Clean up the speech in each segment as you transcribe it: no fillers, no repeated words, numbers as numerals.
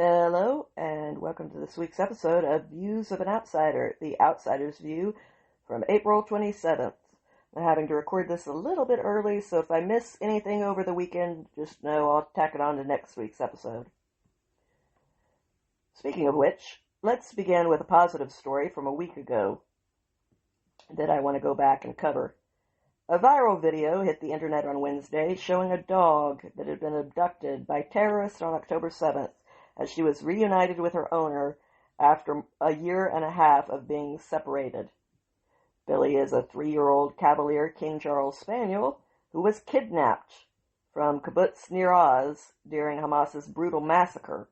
Hello, and welcome to this week's episode of Views of an Outsider, the Outsider's View, from April 27th. I'm having to record this a little bit early, so if I miss anything over the weekend, just know I'll tack it on to next week's episode. Speaking of which, let's begin with a positive story from a week ago that I want to go back and cover. A viral video hit the internet on Wednesday showing a dog that had been abducted by terrorists on October 7th as she was reunited with her owner after a year and a half of being separated. Billy is a 3-year-old Cavalier King Charles Spaniel who was kidnapped from Kibbutz Nir Oz during Hamas's brutal massacre.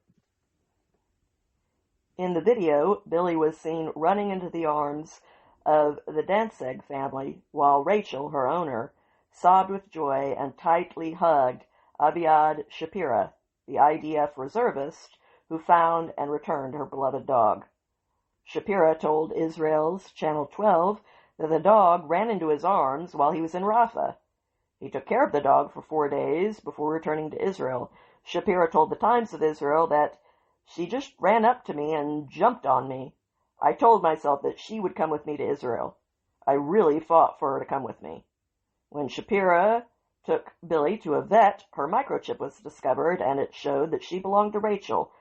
In the video, Billy was seen running into the arms of the Danzig family, while Rachel, her owner, sobbed with joy and tightly hugged Aviad Shapira, the IDF reservist who found and returned her beloved dog. Shapira told Israel's Channel 12 that the dog ran into his arms while he was in Rafah. He took care of the dog for 4 days before returning to Israel. Shapira told the Times of Israel that she just ran up to me and jumped on me. I told myself that she would come with me to Israel. I really fought for her to come with me. When Shapira took Billy to a vet, her microchip was discovered, and it showed that she belonged to Rachel.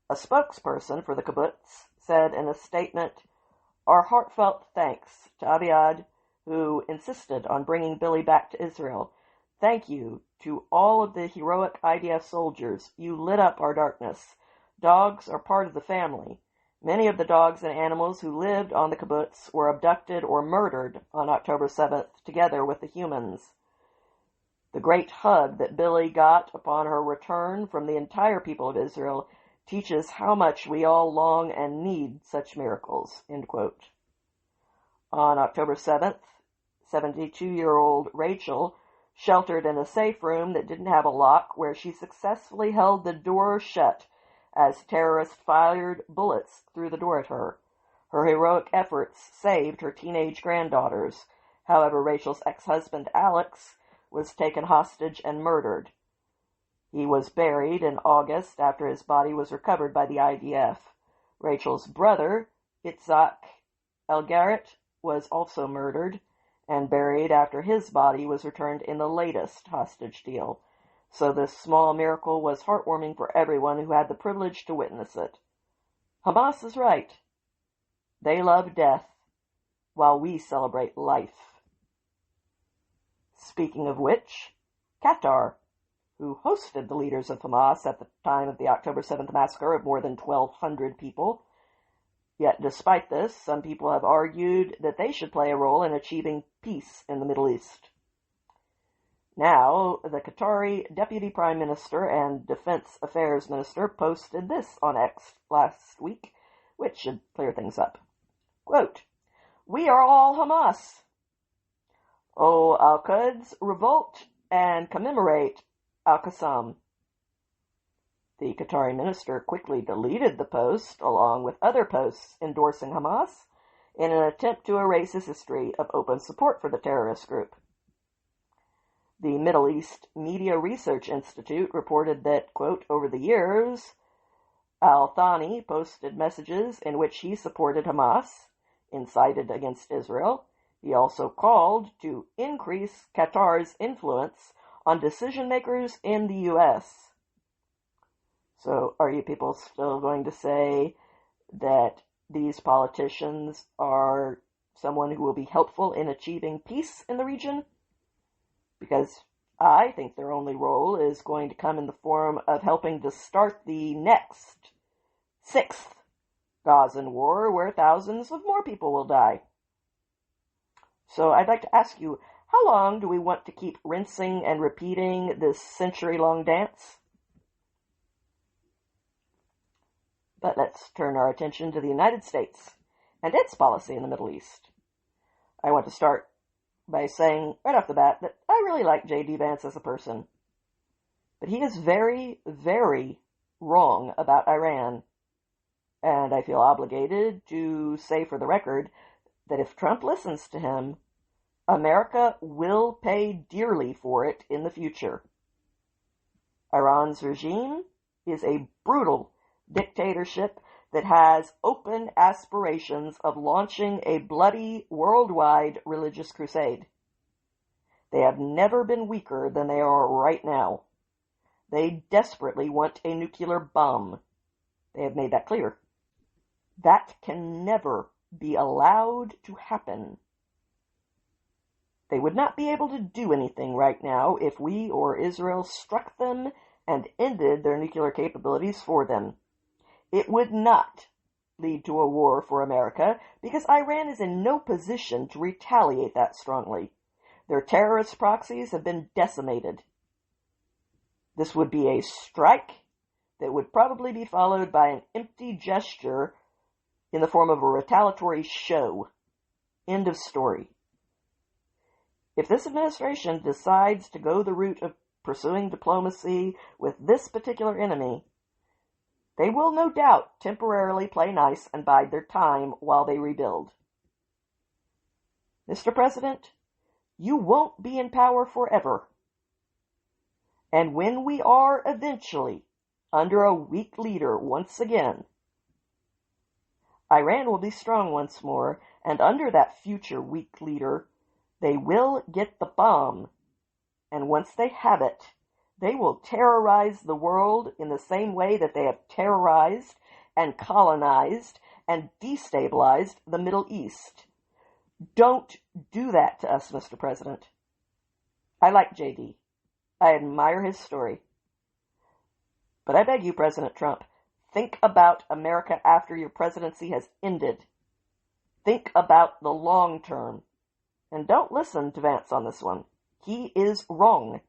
A spokesperson for the kibbutz said in a statement, "Our heartfelt thanks to Aviad, who insisted on bringing Billy back to Israel. Thank you to all of the heroic IDF soldiers. You lit up our darkness. Dogs are part of the family. Many of the dogs and animals who lived on the kibbutz were abducted or murdered on October 7th, together with the humans." The great hug that Billy got upon her return from the entire people of Israel teaches how much we all long and need such miracles. End quote. On October 7th, 72-year-old Rachel sheltered in a safe room that didn't have a lock, where she successfully held the door shut as terrorists fired bullets through the door at her. Her heroic efforts saved her teenage granddaughters. However, Rachel's ex-husband, Alex, was taken hostage and murdered. He was buried in August after his body was recovered by the IDF. Rachel's brother, Itzhak Elgaret, was also murdered and buried after his body was returned in the latest hostage deal. So this small miracle was heartwarming for everyone who had the privilege to witness it. Hamas is right. They love death, while we celebrate life. Speaking of which, Qatar, who hosted the leaders of Hamas at the time of the October 7th massacre of more than 1,200 people. Yet despite this, some people have argued that they should play a role in achieving peace in the Middle East. Now, the Qatari Deputy Prime Minister and Defense Affairs Minister posted this on X last week, which should clear things up. Quote, "We are all Hamas. O Al-Quds, revolt and commemorate Al-Qassam." The Qatari minister quickly deleted the post, along with other posts endorsing Hamas, in an attempt to erase his history of open support for the terrorist group. The Middle East Media Research Institute reported that, quote, "Over the years, Al-Thani posted messages in which he supported Hamas, incited against Israel. He also called to increase Qatar's influence on decision-makers in the U.S. So, are you people still going to say that these politicians are someone who will be helpful in achieving peace in the region? Because I think their only role is going to come in the form of helping to start the next 6th Gazan war, where thousands of more people will die. So I'd like to ask you, how long do we want to keep rinsing and repeating this century-long dance? But let's turn our attention to the United States and its policy in the Middle East. I want to start by saying right off the bat that I really like J.D. Vance as a person. But he is very, very wrong about Iran. And I feel obligated to say for the record that if Trump listens to him, America will pay dearly for it in the future. Iran's regime is a brutal, dictatorship that has open aspirations of launching a bloody worldwide religious crusade. They have never been weaker than they are right now. They desperately want a nuclear bomb. They have made that clear. That can never be allowed to happen. They would not be able to do anything right now if we or Israel struck them and ended their nuclear capabilities for them. It would not lead to a war for America because Iran is in no position to retaliate that strongly. Their terrorist proxies have been decimated. This would be a strike that would probably be followed by an empty gesture in the form of a retaliatory show. End of story. If this administration decides to go the route of pursuing diplomacy with this particular enemy, they will no doubt temporarily play nice and bide their time while they rebuild. Mr. President, you won't be in power forever. And when we are eventually under a weak leader once again, Iran will be strong once more, and under that future weak leader, they will get the bomb. And once they have it, they will terrorize the world in the same way that they have terrorized and colonized and destabilized the Middle East. Don't do that to us, Mr. President. I like JD. I admire his story. But I beg you, President Trump, think about America after your presidency has ended. Think about the long term. And don't listen to Vance on this one. He is wrong.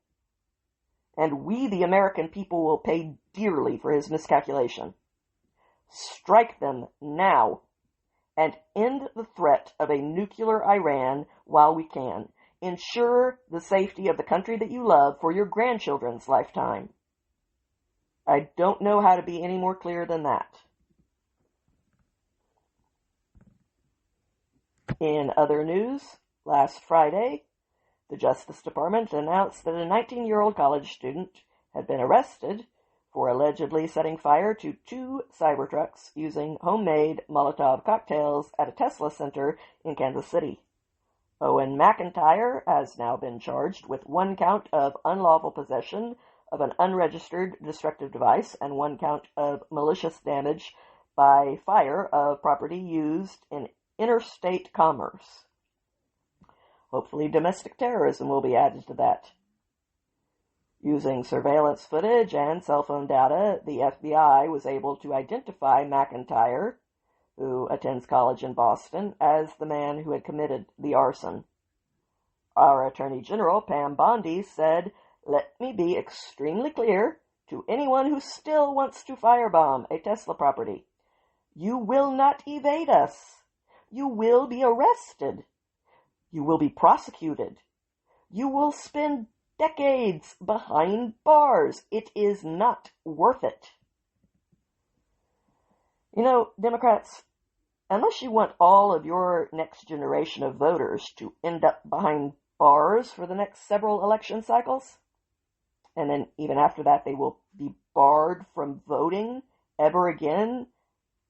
And we, the American people, will pay dearly for his miscalculation. Strike them now and end the threat of a nuclear Iran while we can. Ensure the safety of the country that you love for your grandchildren's lifetime. I don't know how to be any more clear than that. In other news, last Friday, the Justice Department announced that a 19-year-old college student had been arrested for allegedly setting fire to 2 Cybertrucks using homemade Molotov cocktails at a Tesla center in Kansas City. Owen McIntyre has now been charged with 1 count of unlawful possession of an unregistered destructive device and 1 count of malicious damage by fire of property used in interstate commerce. Hopefully domestic terrorism will be added to that. Using surveillance footage and cell phone data, the FBI was able to identify McIntyre, who attends college in Boston, as the man who had committed the arson. Our Attorney General, Pam Bondi, said, "Let me be extremely clear to anyone who still wants to firebomb a Tesla property. You will not evade us. You will be arrested. You will be prosecuted. You will spend decades behind bars. It is not worth it." You know, Democrats, unless you want all of your next generation of voters to end up behind bars for the next several election cycles, and then even after that they will be barred from voting ever again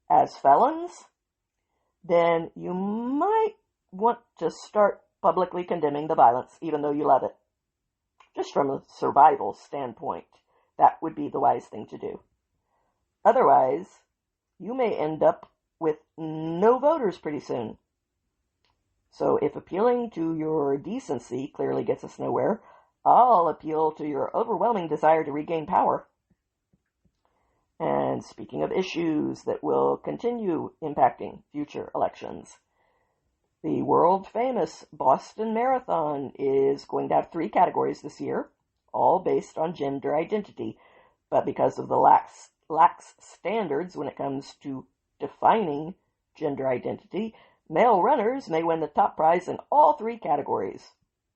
as felons, then you might want to start publicly condemning the violence, even though you love it. Just from a survival standpoint, that would be the wise thing to do. Otherwise, you may end up with no voters pretty soon. So if appealing to your decency clearly gets us nowhere, I'll appeal to your overwhelming desire to regain power. And speaking of issues that will continue impacting future elections, the world-famous Boston Marathon is going to have 3 categories this year, all based on gender identity. But because of the lax standards when it comes to defining gender identity, male runners may win the top prize in all 3 categories: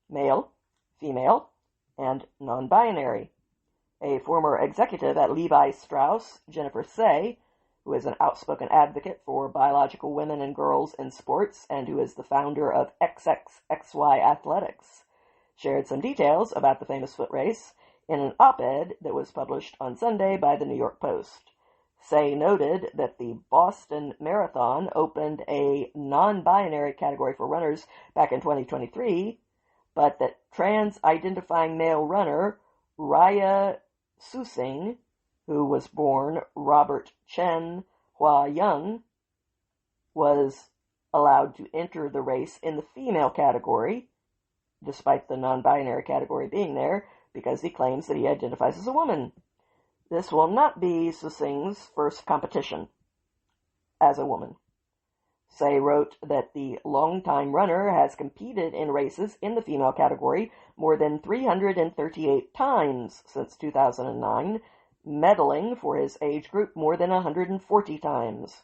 male, female, and non-binary. A former executive at Levi Strauss, Jennifer Say, who is an outspoken advocate for biological women and girls in sports and who is the founder of XXXY Athletics, shared some details about the famous foot race in an op-ed that was published on Sunday by the New York Post. Say noted that the Boston Marathon opened a non-binary category for runners back in 2023, but that trans-identifying male runner Raya Susing, who was born Robert Chen Hua Young, was allowed to enter the race in the female category, despite the non-binary category being there, because he claims that he identifies as a woman. This will not be Susing's first competition as a woman. Say wrote that the longtime runner has competed in races in the female category more than 338 times since 2009, medaling for his age group more than 140 times.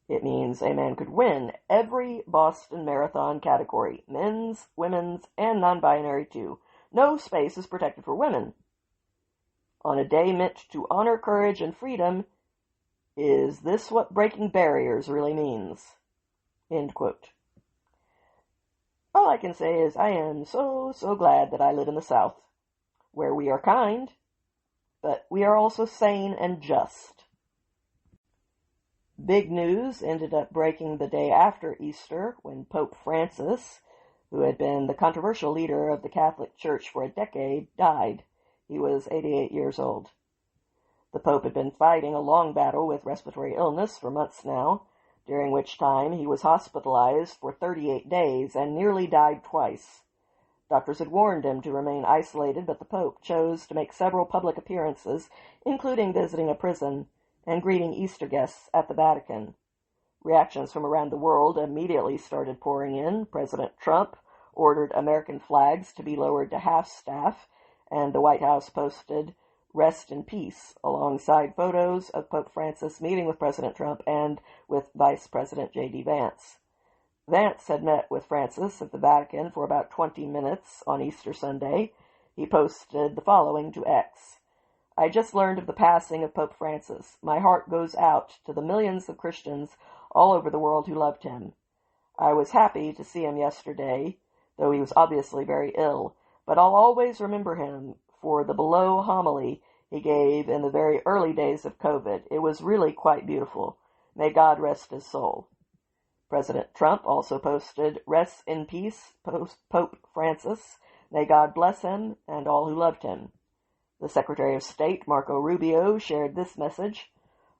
It means a man could win every Boston Marathon category, men's, women's, and non-binary too. No space is protected for women. On a day meant to honor courage and freedom, is this what breaking barriers really means? End quote. All I can say is I am so glad that I live in the South, where we are kind, but we are also sane and just. Big news ended up breaking the day after Easter when Pope Francis, who had been the controversial leader of the Catholic Church for a decade, died. He was 88 years old. The Pope had been fighting a long battle with respiratory illness for months now, during which time he was hospitalized for 38 days and nearly died twice. Doctors had warned him to remain isolated, but the Pope chose to make several public appearances, including visiting a prison and greeting Easter guests at the Vatican. Reactions from around the world immediately started pouring in. President Trump ordered American flags to be lowered to half-staff, and the White House posted "Rest in Peace" alongside photos of Pope Francis meeting with President Trump and with Vice President J.D. Vance. Vance had met with Francis at the Vatican for about 20 minutes on Easter Sunday. He posted the following to X. "I just learned of the passing of Pope Francis. My heart goes out to the millions of Christians all over the world who loved him. I was happy to see him yesterday, though he was obviously very ill, but I'll always remember him for the below homily he gave in the very early days of COVID. It was really quite beautiful. May God rest his soul." President Trump also posted, "Rest in peace, Pope Francis. May God bless him and all who loved him." The Secretary of State, Marco Rubio, shared this message.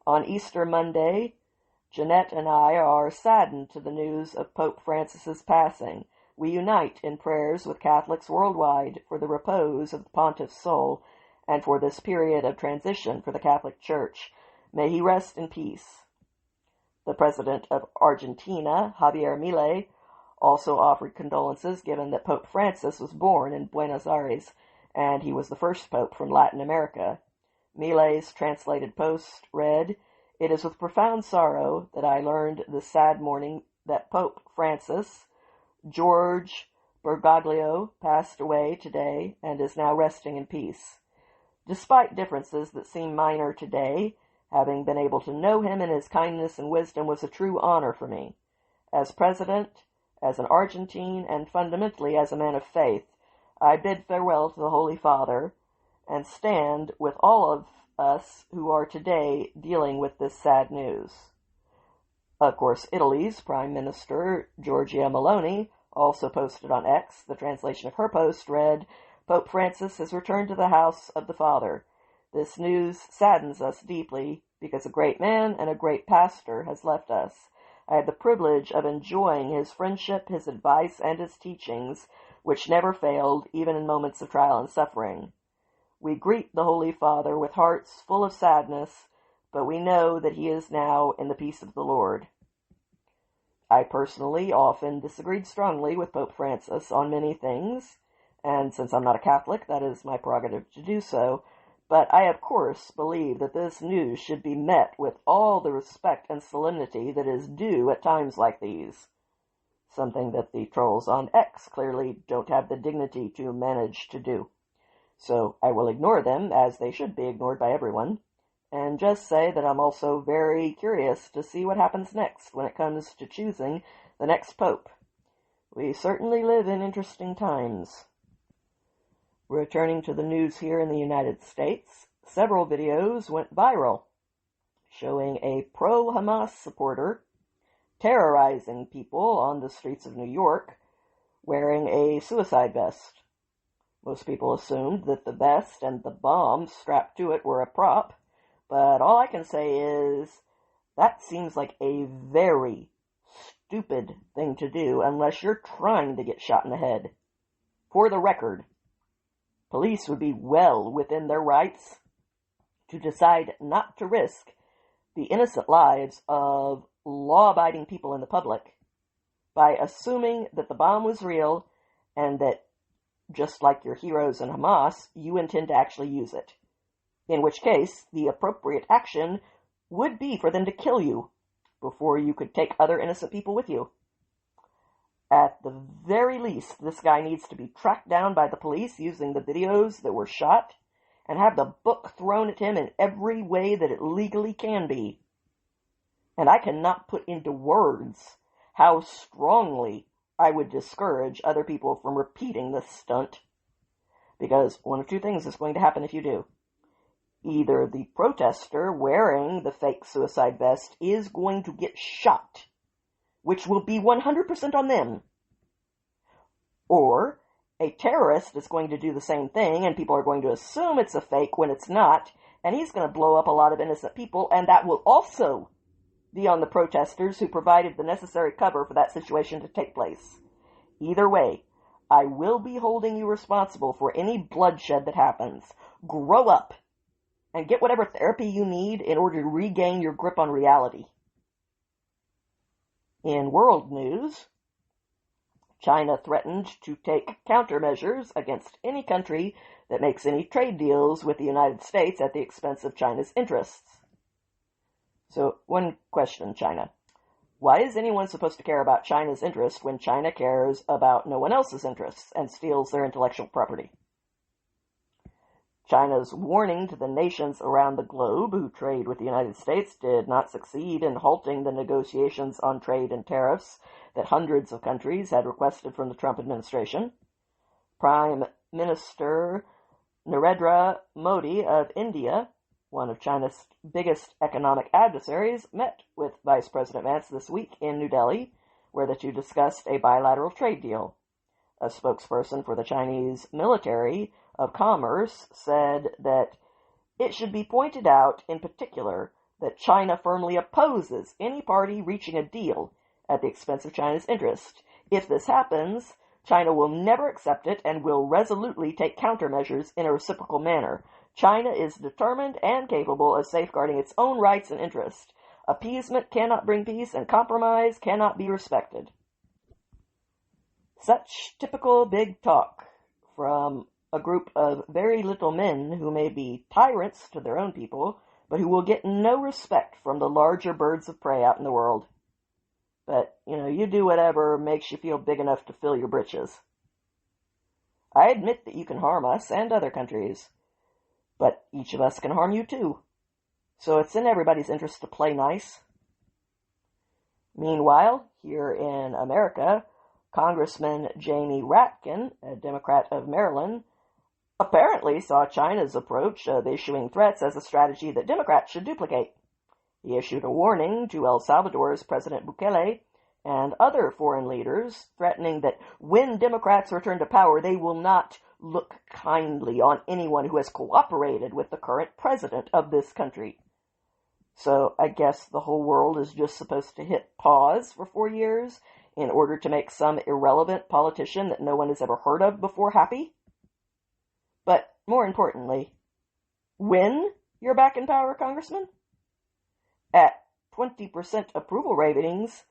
"On Easter Monday, Jeanette and I are saddened to the news of Pope Francis's passing. We unite in prayers with Catholics worldwide for the repose of the Pontiff's soul and for this period of transition for the Catholic Church. May he rest in peace." The President of Argentina, Javier Milei, also offered condolences given that Pope Francis was born in Buenos Aires, and he was the first pope from Latin America. Milei's translated post read, "It is with profound sorrow that I learned this sad morning that Pope Francis, George Bergoglio, passed away today and is now resting in peace. Despite differences that seem minor today, having been able to know him and his kindness and wisdom was a true honor for me. As president, as an Argentine, and fundamentally as a man of faith, I bid farewell to the Holy Father and stand with all of us who are today dealing with this sad news." Of course, Italy's Prime Minister, Giorgia Meloni, also posted on X. The translation of her post read, "Pope Francis has returned to the house of the Father. This news saddens us deeply because a great man and a great pastor has left us. I had the privilege of enjoying his friendship, his advice, and his teachings, which never failed, even in moments of trial and suffering. We greet the Holy Father with hearts full of sadness, but we know that he is now in the peace of the Lord." I personally often disagreed strongly with Pope Francis on many things, and since I'm not a Catholic, that is my prerogative to do so, but I of course believe that this news should be met with all the respect and solemnity that is due at times like these, something that the trolls on X clearly don't have the dignity to manage to do. So I will ignore them, as they should be ignored by everyone, and just say that I'm also very curious to see what happens next when it comes to choosing the next pope. We certainly live in interesting times. Returning to the news here in the United States, several videos went viral. showing a pro-Hamas supporter terrorizing people on the streets of New York wearing a suicide vest. Most people assumed that the vest and the bomb strapped to it were a prop, but all I can say is that seems like a very stupid thing to do unless you're trying to get shot in the head. For the record, police would be well within their rights to decide not to risk the innocent lives of law-abiding people in the public by assuming that the bomb was real and that, just like your heroes in Hamas, you intend to actually use it. In which case, the appropriate action would be for them to kill you before you could take other innocent people with you. At the very least, this guy needs to be tracked down by the police using the videos that were shot and have the book thrown at him in every way that it legally can be. And I cannot put into words how strongly I would discourage other people from repeating this stunt. Because one of two things is going to happen if you do. Either the protester wearing the fake suicide vest is going to get shot, which will be 100% on them. Or a terrorist is going to do the same thing, and people are going to assume it's a fake when it's not, and he's going to blow up a lot of innocent people, and that will also be on the protesters who provided the necessary cover for that situation to take place. Either way, I will be holding you responsible for any bloodshed that happens. Grow up and get whatever therapy you need in order to regain your grip on reality. In world news, China threatened to take countermeasures against any country that makes any trade deals with the United States at the expense of China's interests. So, one question, China. Why is anyone supposed to care about China's interest when China cares about no one else's interests and steals their intellectual property? China's warning to the nations around the globe who trade with the United States did not succeed in halting the negotiations on trade and tariffs that hundreds of countries had requested from the Trump administration. Prime Minister Narendra Modi of India, one of China's biggest economic adversaries, met with Vice President Vance this week in New Delhi, where the two discussed a bilateral trade deal. A spokesperson for the Chinese Military of Commerce said that it should be pointed out in particular that China firmly opposes any party reaching a deal at the expense of China's interest. If this happens, China will never accept it and will resolutely take countermeasures in a reciprocal manner. China is determined and capable of safeguarding its own rights and interests. Appeasement cannot bring peace, and compromise cannot be respected. Such typical big talk from a group of very little men who may be tyrants to their own people, but who will get no respect from the larger birds of prey out in the world. But, you do whatever makes you feel big enough to fill your britches. I admit that you can harm us and other countries, but each of us can harm you too. So it's in everybody's interest to play nice. Meanwhile, here in America, Congressman Jamie Ratkin, a Democrat of Maryland, apparently saw China's approach of issuing threats as a strategy that Democrats should duplicate. He issued a warning to El Salvador's President Bukele and other foreign leaders, threatening that when Democrats return to power, they will not look kindly on anyone who has cooperated with the current president of this country. So I guess the whole world is just supposed to hit pause for 4 years in order to make some irrelevant politician that no one has ever heard of before happy? But more importantly, when you're back in power, Congressman? At 20% approval ratings,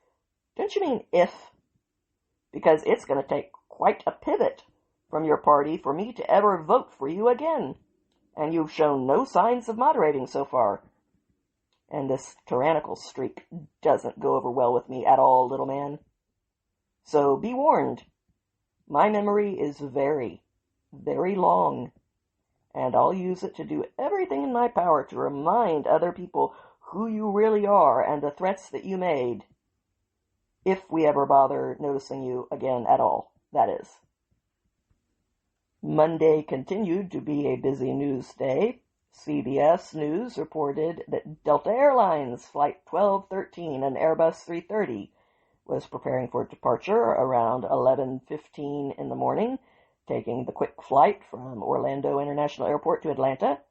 don't you mean if? Because it's going to take quite a pivot from your party for me to ever vote for you again. And you've shown no signs of moderating so far. And this tyrannical streak doesn't go over well with me at all, little man. So be warned. My memory is very, very long. And I'll use it to do everything in my power to remind other people who you really are and the threats that you made. If we ever bother noticing you again at all, that is. Monday continued to be a busy news day. CBS News reported that Delta Airlines Flight 1213, an Airbus 330, was preparing for departure around 11:15 in the morning, taking the quick flight from Orlando International Airport to Atlanta.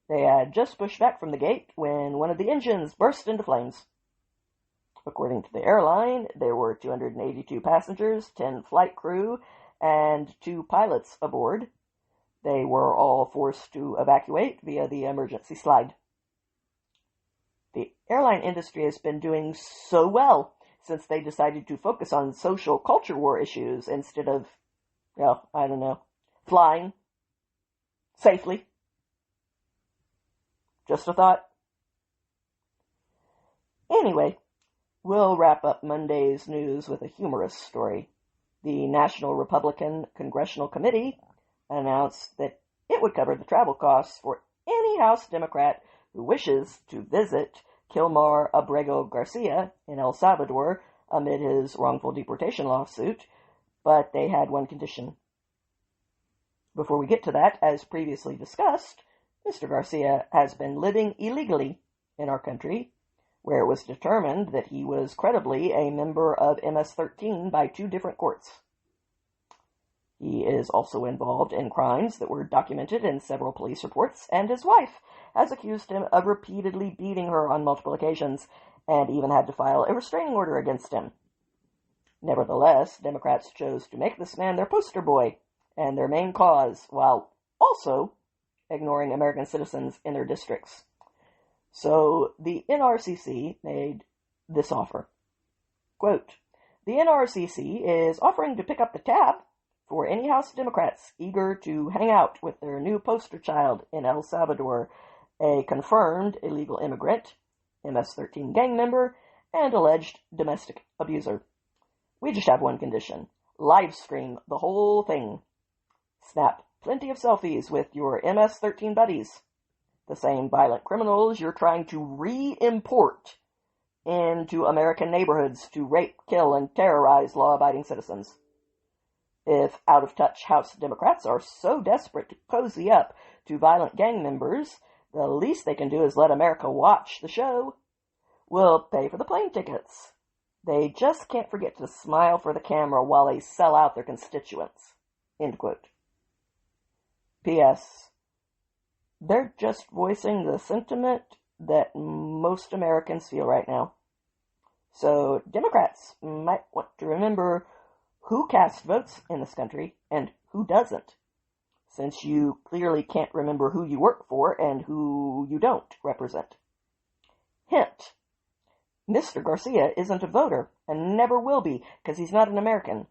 They had just pushed back from the gate when one of the engines burst into flames. According to the airline, there were 282 passengers, 10 flight crew, and 2 pilots aboard. They were all forced to evacuate via the emergency slide. The airline industry has been doing so well since they decided to focus on social culture war issues instead of, flying safely. Just a thought. Anyway, we'll wrap up Monday's news with a humorous story. The National Republican Congressional Committee announced that it would cover the travel costs for any House Democrat who wishes to visit Kilmar Abrego Garcia in El Salvador amid his wrongful deportation lawsuit, but they had one condition. Before we get to that, as previously discussed, Mr. Garcia has been living illegally in our country, where it was determined that he was credibly a member of MS-13 by 2 different courts. He is also involved in crimes that were documented in several police reports, and his wife has accused him of repeatedly beating her on multiple occasions, and even had to file a restraining order against him. Nevertheless, Democrats chose to make this man their poster boy and their main cause, while also ignoring American citizens in their districts. So the NRCC made this offer. Quote, "The NRCC is offering to pick up the tab for any House Democrats eager to hang out with their new poster child in El Salvador, a confirmed illegal immigrant, MS-13 gang member, and alleged domestic abuser. We just have one condition. Live stream the whole thing. Snap plenty of selfies with your MS-13 buddies, the same violent criminals you're trying to re-import into American neighborhoods to rape, kill, and terrorize law-abiding citizens. If out-of-touch House Democrats are so desperate to cozy up to violent gang members, the least they can do is let America watch the show. We'll pay for the plane tickets. They just can't forget to smile for the camera while they sell out their constituents." End quote. P.S. They're just voicing the sentiment that most Americans feel right now. So Democrats might want to remember who casts votes in this country and who doesn't, since you clearly can't remember who you work for and who you don't represent. Hint: Mr. Garcia isn't a voter and never will be because he's not an American.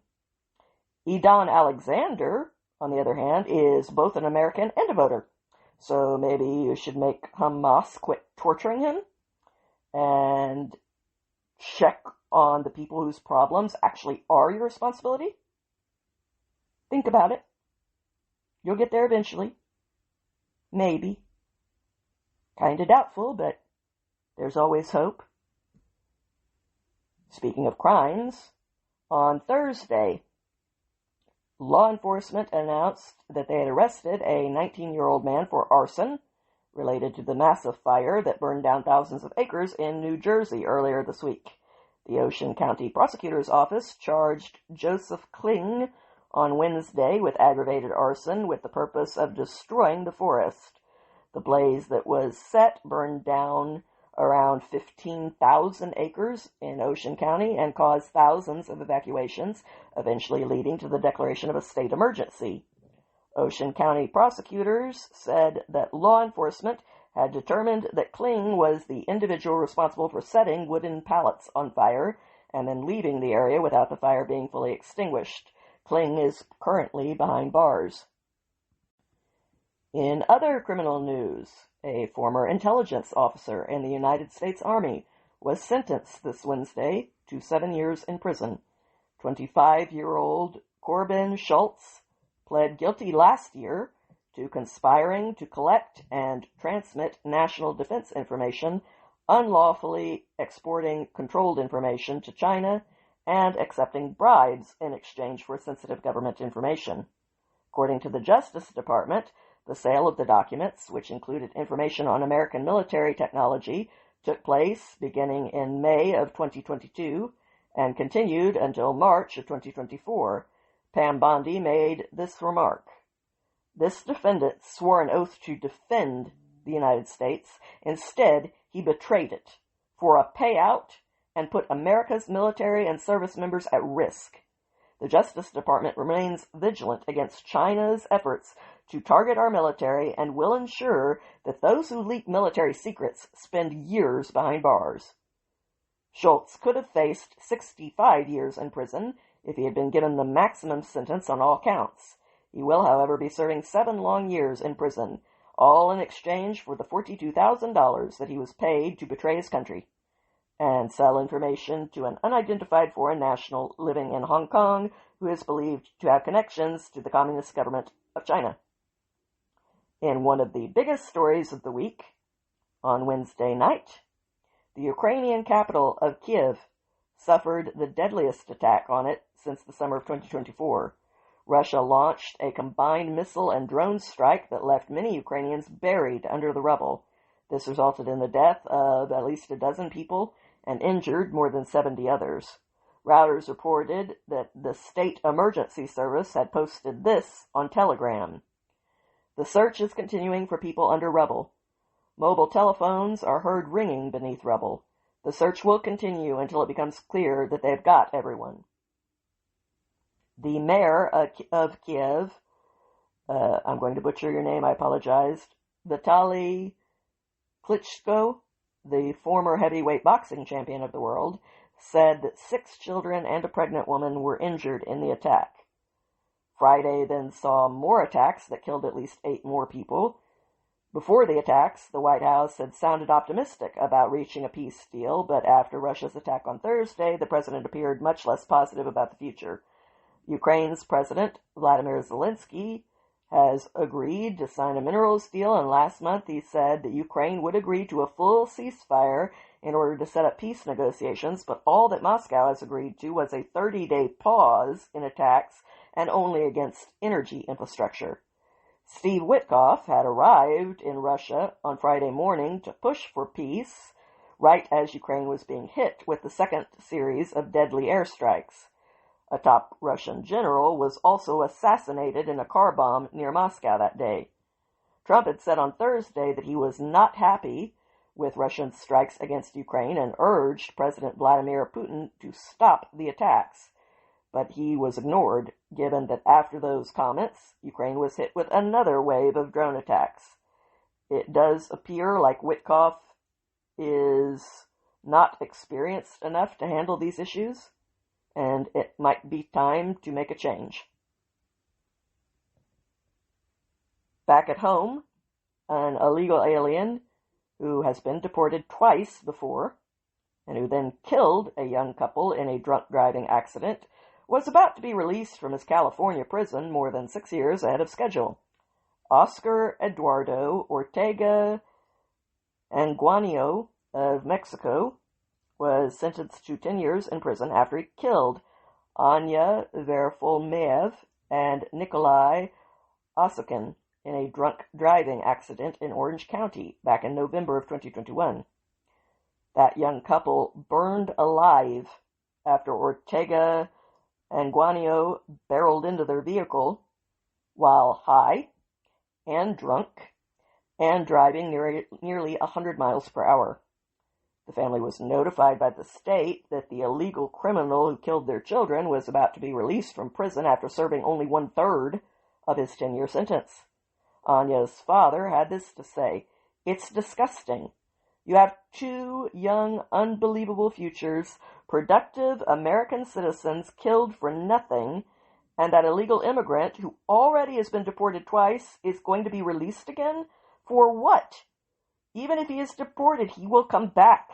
Edon Alexander, on the other hand, is both an American and a voter. So maybe you should make Hamas quit torturing him and check on the people whose problems actually are your responsibility. Think about it. You'll get there eventually. Maybe. Kinda doubtful, but there's always hope. Speaking of crimes, on Thursday, law enforcement announced that they had arrested a 19-year-old man for arson related to the massive fire that burned down thousands of acres in New Jersey earlier this week. The Ocean County Prosecutor's Office charged Joseph Kling on Wednesday with aggravated arson with the purpose of destroying the forest. The blaze that was set burned down around 15,000 acres in Ocean County and caused thousands of evacuations, eventually leading to the declaration of a state emergency. Ocean County prosecutors said that law enforcement had determined that Kling was the individual responsible for setting wooden pallets on fire and then leaving the area without the fire being fully extinguished. Kling is currently behind bars. In other criminal news, a former intelligence officer in the United States Army was sentenced this Wednesday to 7 years in prison. 25-year-old Corbin Schultz pled guilty last year to conspiring to collect and transmit national defense information, unlawfully exporting controlled information to China, and accepting bribes in exchange for sensitive government information. According to the Justice Department, The sale of the documents, which included information on American military technology, took place beginning in May of 2022 and continued until March of 2024. Pam Bondi made this remark. This defendant swore an oath to defend the United States. Instead, he betrayed it for a payout and put America's military and service members at risk. The Justice Department remains vigilant against China's efforts to target our military and will ensure that those who leak military secrets spend years behind bars. Schultz could have faced 65 years in prison if he had been given the maximum sentence on all counts. He will, however, be serving 7 long years in prison, all in exchange for the $42,000 that he was paid to betray his country and sell information to an unidentified foreign national living in Hong Kong who is believed to have connections to the Communist government of China. In one of the biggest stories of the week, on Wednesday night, the Ukrainian capital of Kiev suffered the deadliest attack on it since the summer of 2024. Russia launched a combined missile and drone strike that left many Ukrainians buried under the rubble. This resulted in the death of at least a dozen people and injured more than 70 others. Reuters reported that the State Emergency Service had posted this on Telegram. The search is continuing for people under rubble. Mobile telephones are heard ringing beneath rubble. The search will continue until it becomes clear that they've got everyone. The mayor of Kiev, I'm going to butcher your name, I apologize, Vitaly Klitschko, the former heavyweight boxing champion of the world, said that 6 children and a pregnant woman were injured in the attack. Friday then saw more attacks that killed at least 8 more people. Before the attacks, the White House had sounded optimistic about reaching a peace deal, but after Russia's attack on Thursday, the president appeared much less positive about the future. Ukraine's President, Vladimir Zelensky, has agreed to sign a minerals deal, and last month he said that Ukraine would agree to a full ceasefire in order to set up peace negotiations, but all that Moscow has agreed to was a 30-day pause in attacks and only against energy infrastructure. Steve Witkoff had arrived in Russia on Friday morning to push for peace, right as Ukraine was being hit with the second series of deadly airstrikes. A top Russian general was also assassinated in a car bomb near Moscow that day. Trump had said on Thursday that he was not happy with Russian strikes against Ukraine and urged President Vladimir Putin to stop the attacks. But he was ignored, given that after those comments, Ukraine was hit with another wave of drone attacks. It does appear like Witkoff is not experienced enough to handle these issues, and it might be time to make a change. Back at home, an illegal alien who has been deported twice before, and who then killed a young couple in a drunk driving accident, was about to be released from his California prison more than 6 years ahead of schedule. Oscar Eduardo Ortega Anguanio of Mexico was sentenced to 10 years in prison after he killed Anya Verfolmeyev and Nikolai Osokin in a drunk driving accident in Orange County back in November of 2021. That young couple burned alive after Ortega Anguanio barreled into their vehicle while high and drunk and driving nearly 100 miles per hour. The family was notified by the state that the illegal criminal who killed their children was about to be released from prison after serving only 1/3 of his 10-year sentence. Anya's father had this to say, "It's disgusting. You have 2 young, unbelievable futures, productive American citizens killed for nothing, and that illegal immigrant who already has been deported twice is going to be released again? For what? Even if he is deported, he will come back."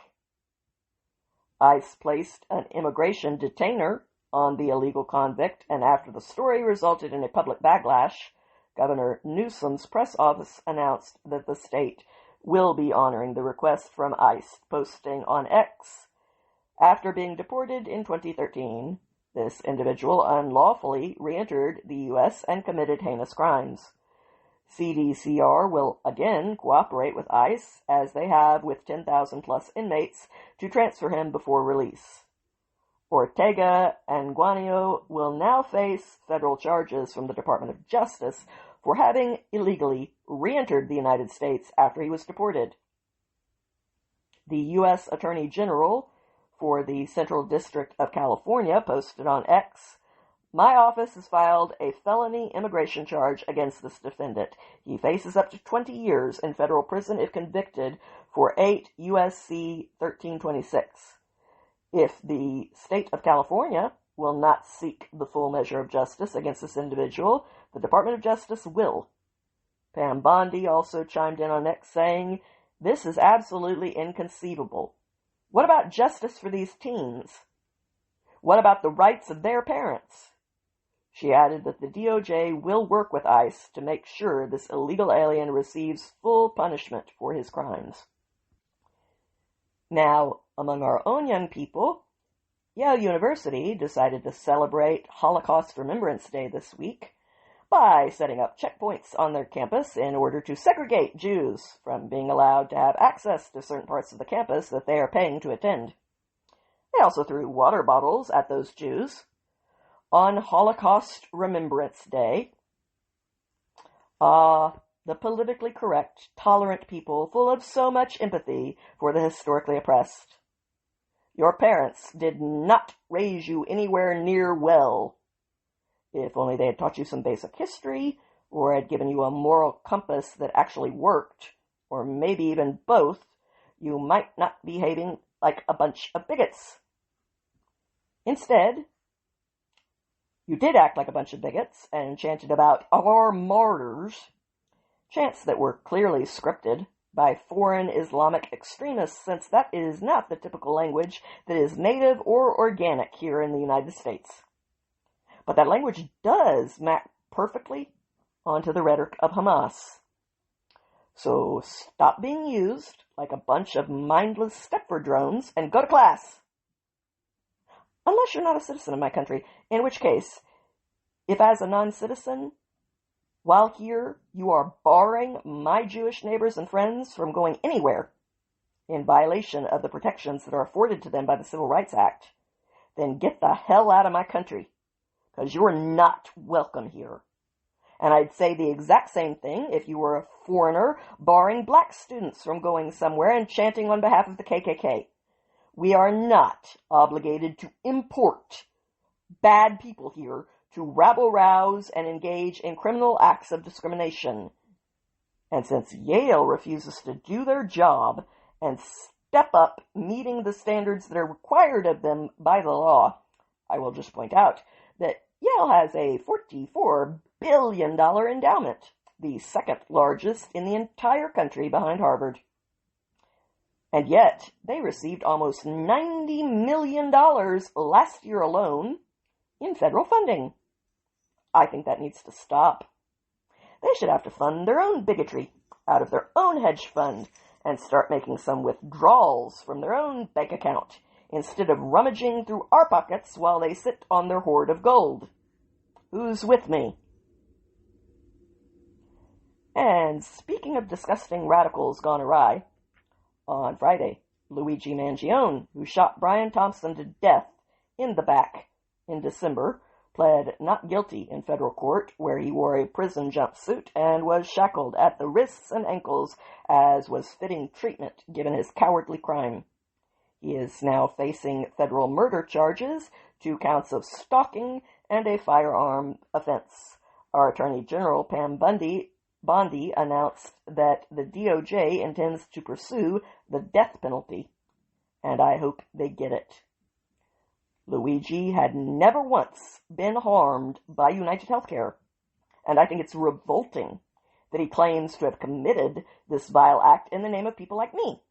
ICE placed an immigration detainer on the illegal convict, and after the story resulted in a public backlash, Governor Newsom's press office announced that the state will be honoring the request from ICE, posting on X. After being deported in 2013, this individual unlawfully re-entered the U.S. and committed heinous crimes. CDCR will again cooperate with ICE, as they have with 10,000 plus inmates, to transfer him before release. Ortega and Guanio will now face federal charges from the Department of Justice for having illegally re-entered the United States after he was deported. The U.S. Attorney General for the Central District of California posted on X, "My office has filed a felony immigration charge against this defendant. He faces up to 20 years in federal prison if convicted for 8 U.S.C. 1326. If the state of California will not seek the full measure of justice against this individual, the Department of Justice will." Pam Bondi also chimed in on X saying, "This is absolutely inconceivable. What about justice for these teens? What about the rights of their parents?" She added that the DOJ will work with ICE to make sure this illegal alien receives full punishment for his crimes. Now, among our own young people, Yale University decided to celebrate Holocaust Remembrance Day this week by setting up checkpoints on their campus in order to segregate Jews from being allowed to have access to certain parts of the campus that they are paying to attend. They also threw water bottles at those Jews. On Holocaust Remembrance Day, the politically correct, tolerant people full of so much empathy for the historically oppressed. Your parents did not raise you anywhere near well. If only they had taught you some basic history, or had given you a moral compass that actually worked, or maybe even both, you might not be behaving like a bunch of bigots. Instead, you did act like a bunch of bigots and chanted about our martyrs, chants that were clearly scripted by foreign Islamic extremists, since that is not the typical language that is native or organic here in the United States. But that language does map perfectly onto the rhetoric of Hamas. So stop being used like a bunch of mindless Stepford drones and go to class. Unless you're not a citizen of my country, in which case, if as a non-citizen, while here, you are barring my Jewish neighbors and friends from going anywhere in violation of the protections that are afforded to them by the Civil Rights Act, then get the hell out of my country, because you're not welcome here. And I'd say the exact same thing if you were a foreigner barring black students from going somewhere and chanting on behalf of the KKK. We are not obligated to import bad people here to rabble-rouse and engage in criminal acts of discrimination. And since Yale refuses to do their job and step up meeting the standards that are required of them by the law, I will just point out that Yale has a $44 billion endowment, the second largest in the entire country behind Harvard. And yet, they received almost $90 million last year alone in federal funding. I think that needs to stop. They should have to fund their own bigotry out of their own hedge fund and start making some withdrawals from their own bank account instead of rummaging through our pockets while they sit on their hoard of gold. Who's with me? And speaking of disgusting radicals gone awry, on Friday, Luigi Mangione, who shot Brian Thompson to death in the back in December, pled not guilty in federal court, where he wore a prison jumpsuit and was shackled at the wrists and ankles, as was fitting treatment given his cowardly crime. He is now facing federal murder charges, 2 counts of stalking, and a firearm offense. Our Attorney General, Pam Bondi, announced that the DOJ intends to pursue the death penalty, and I hope they get it. Luigi had never once been harmed by United Healthcare, and I think it's revolting that he claims to have committed this vile act in the name of people like me,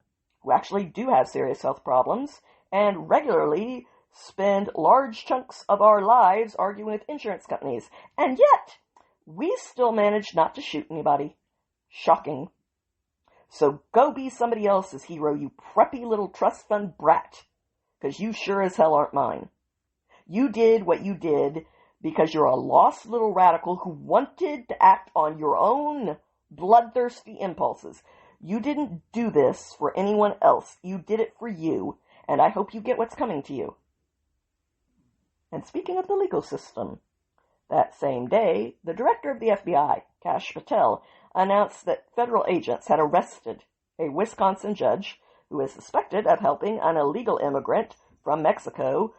who actually do have serious health problems and regularly spend large chunks of our lives arguing with insurance companies, and yet we still manage not to shoot anybody. Shocking. So go be somebody else's hero, you preppy little trust fund brat, because you sure as hell aren't mine. You did what you did because you're a lost little radical who wanted to act on your own bloodthirsty impulses. You didn't do this for anyone else. You did it for you, and I hope you get what's coming to you. And speaking of the legal system, that same day, the director of the FBI, Kash Patel, announced that federal agents had arrested a Wisconsin judge who is suspected of helping an illegal immigrant from Mexico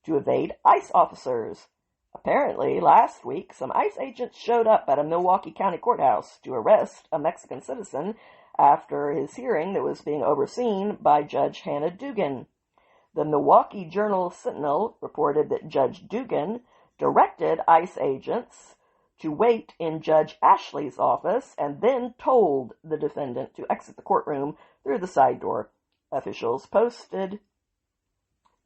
to evade ICE officers. Apparently, last week, some ICE agents showed up at a Milwaukee County courthouse to arrest a Mexican citizen after his hearing that was being overseen by Judge Hannah Dugan. The Milwaukee Journal-Sentinel reported that Judge Dugan directed ICE agents to wait in Judge Ashley's office and then told the defendant to exit the courtroom through the side door. Officials posted,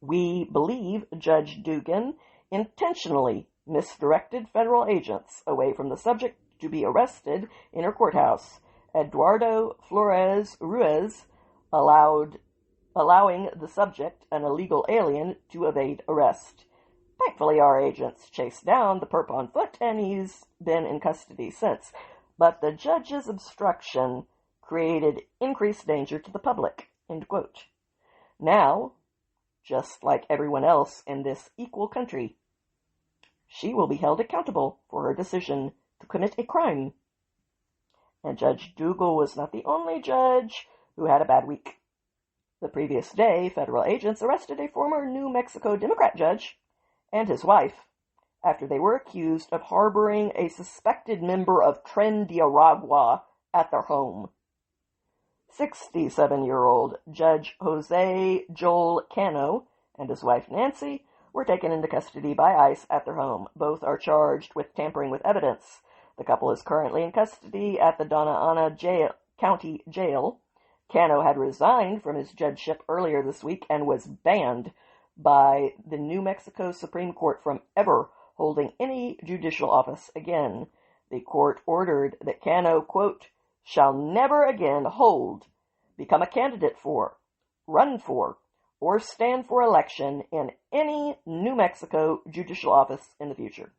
"We believe Judge Dugan intentionally misdirected federal agents away from the subject to be arrested in her courthouse. Eduardo Flores Ruiz allowing the subject, an illegal alien, to evade arrest. Thankfully, our agents chased down the perp on foot, and he's been in custody since. But the judge's obstruction created increased danger to the public." End quote. Now, just like everyone else in this equal country, she will be held accountable for her decision to commit a crime. And Judge Dugan was not the only judge who had a bad week. The previous day, federal agents arrested a former New Mexico Democrat judge and his wife after they were accused of harboring a suspected member of Tren de Aragua at their home. 67-year-old Judge Jose Joel Cano and his wife Nancy were taken into custody by ICE at their home. Both are charged with tampering with evidence. The couple is currently in custody at the Donna Ana County Jail. Cano had resigned from his judgeship earlier this week and was banned by the New Mexico Supreme Court from ever holding any judicial office again. The court ordered that Cano, quote, "shall never again hold, become a candidate for, run for, or stand for election in any New Mexico judicial office in the future."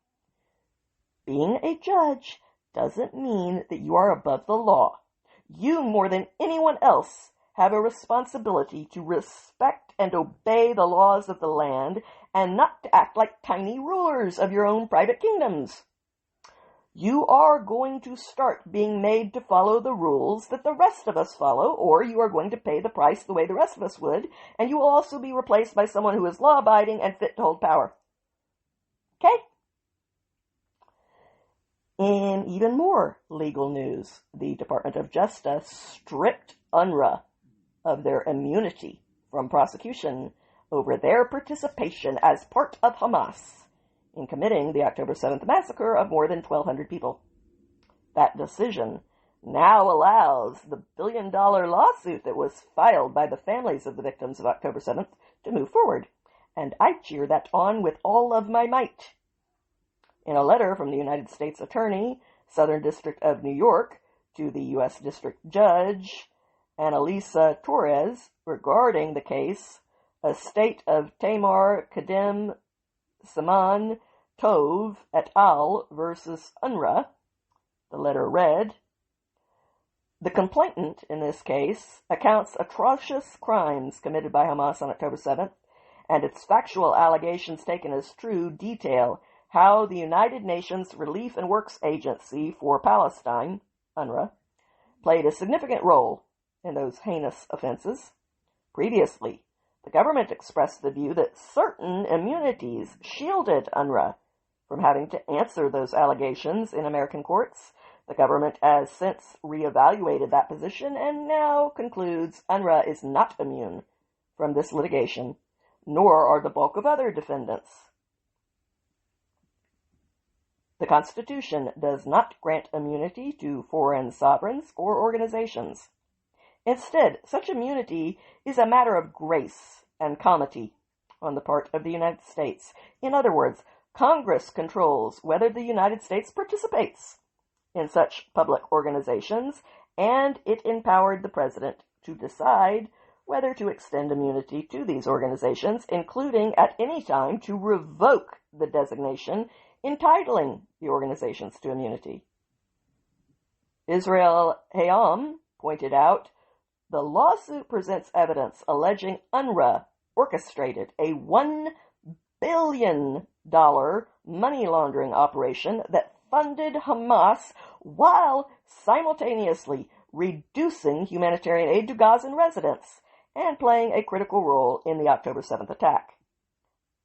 Being a judge doesn't mean that you are above the law. You, more than anyone else, have a responsibility to respect and obey the laws of the land and not to act like tiny rulers of your own private kingdoms. You are going to start being made to follow the rules that the rest of us follow, or you are going to pay the price the way the rest of us would, and you will also be replaced by someone who is law-abiding and fit to hold power. Okay? In even more legal news, the Department of Justice stripped UNRWA of their immunity from prosecution over their participation as part of Hamas in committing the October 7th massacre of more than 1,200 people. That decision now allows the billion-dollar lawsuit that was filed by the families of the victims of October 7th to move forward, and I cheer that on with all of my might. In a letter from the United States Attorney, Southern District of New York, to the U.S. District Judge, Annalisa Torres, regarding the case, a state of Tamar Kadem Saman Tov et al. Versus UNRWA, the letter read, "The complainant in this case accounts atrocious crimes committed by Hamas on October 7th, and its factual allegations taken as true detail how the United Nations Relief and Works Agency for Palestine, UNRWA, played a significant role in those heinous offenses. Previously, the government expressed the view that certain immunities shielded UNRWA from having to answer those allegations in American courts. The government has since reevaluated that position and now concludes UNRWA is not immune from this litigation, nor are the bulk of other defendants. The Constitution does not grant immunity to foreign sovereigns or organizations. Instead, such immunity is a matter of grace and comity on the part of the United States. In other words, Congress controls whether the United States participates in such public organizations, and it empowered the President to decide whether to extend immunity to these organizations, including at any time to revoke the designation entitling the organizations to immunity. Israel Hayam pointed out, the lawsuit presents evidence alleging UNRWA orchestrated a $1 billion money laundering operation that funded Hamas while simultaneously reducing humanitarian aid to Gazan residents and playing a critical role in the October 7th attack.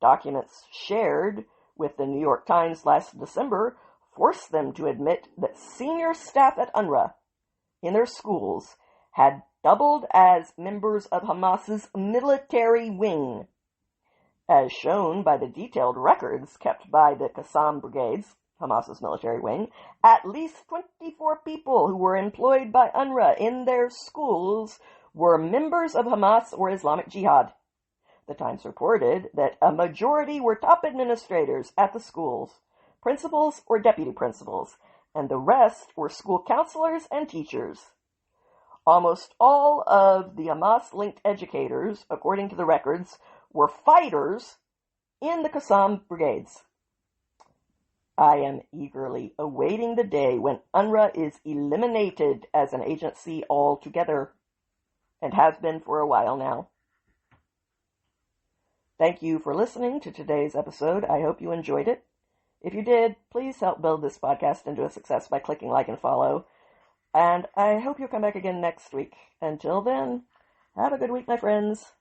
Documents shared with the New York Times last December forced them to admit that senior staff at UNRWA in their schools had doubled as members of Hamas's military wing, as shown by the detailed records kept by the Qassam brigades, Hamas's military wing. At least 24 people who were employed by UNRWA in their schools were members of Hamas or Islamic Jihad. The Times reported that a majority were top administrators at the schools, principals or deputy principals, and the rest were school counselors and teachers. Almost all of the Hamas-linked educators, according to the records, were fighters in the Qassam brigades. I am eagerly awaiting the day when UNRWA is eliminated as an agency altogether, and has been for a while now. Thank you for listening to today's episode. I hope you enjoyed it. If you did, please help build this podcast into a success by clicking like and follow. And I hope you'll come back again next week. Until then, have a good week, my friends.